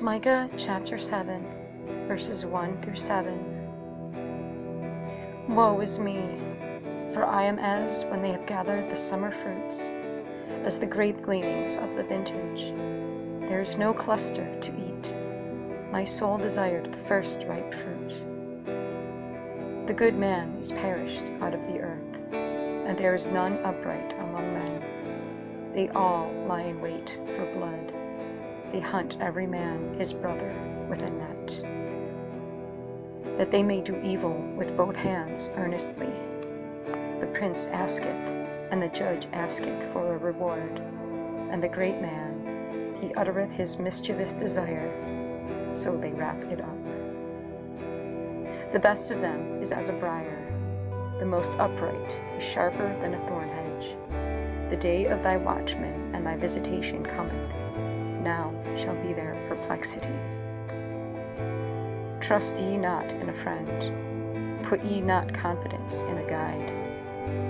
Micah chapter 7, verses 1 through 7. Woe is me, for I am as when they have gathered the summer fruits, as the grape gleanings of the vintage. There is no cluster to eat. My soul desired the first ripe fruit. The good man is perished out of the earth, and there is none upright among men. They all lie in wait for blood. They hunt every man his brother with a net, that they may do evil with both hands earnestly. The prince asketh, and the judge asketh for a reward, and the great man, he uttereth his mischievous desire, so they wrap it up. The best of them is as a brier, the most upright is sharper than a thorn hedge. The day of thy watchmen and thy visitation cometh, now shall be their perplexity. Trust ye not in a friend, put ye not confidence in a guide.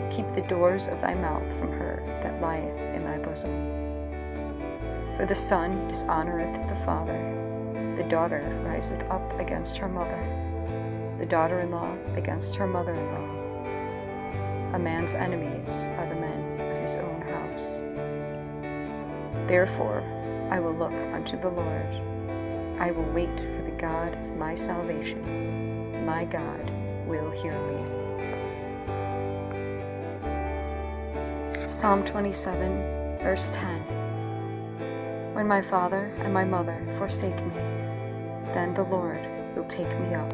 Keep the doors of thy mouth from her that lieth in thy bosom. For the son dishonoureth the father, the daughter riseth up against her mother, the daughter-in-law against her mother-in-law. A man's enemies are the men of his own house. Therefore I will look unto the Lord. I will wait for the God of my salvation. My God will hear me. Psalm 27, verse 10. When my father and my mother forsake me, then the Lord will take me up.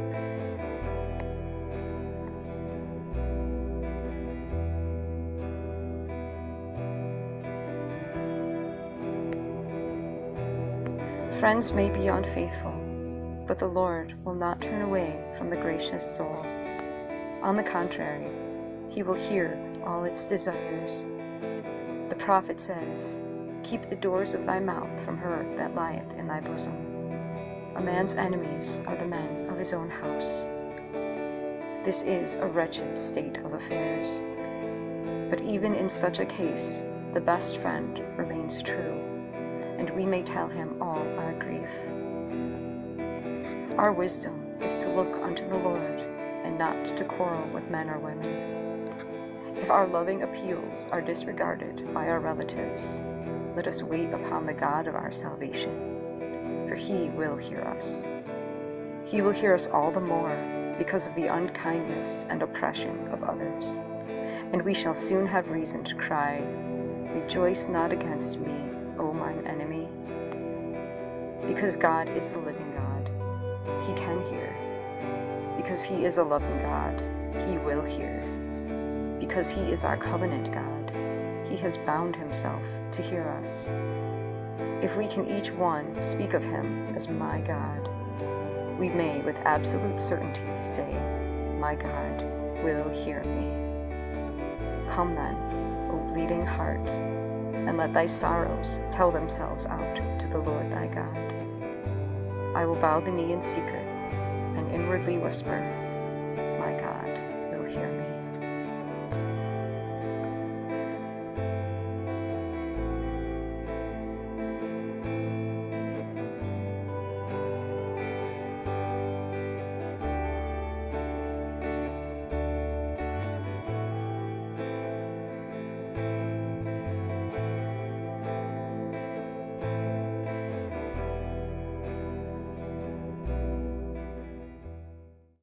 Friends may be unfaithful, but the Lord will not turn away from the gracious soul. On the contrary, he will hear all its desires. The prophet says, keep the doors of thy mouth from her that lieth in thy bosom. A man's enemies are the men of his own house. This is a wretched state of affairs. But even in such a case, the best friend remains true, and we may tell him all our grief. Our wisdom is to look unto the Lord, and not to quarrel with men or women. If our loving appeals are disregarded by our relatives, let us wait upon the God of our salvation, for he will hear us. He will hear us all the more because of the unkindness and oppression of others, and we shall soon have reason to cry, rejoice not against me, O mine enemy. Because God is the living God, he can hear. Because he is a loving God, he will hear. Because he is our covenant God, he has bound himself to hear us. If we can each one speak of him as my God, we may with absolute certainty say, my God will hear me. Come then, O bleeding heart, and let thy sorrows tell themselves out to the Lord thy God. I will bow the knee in secret, and inwardly whisper, my God will hear me.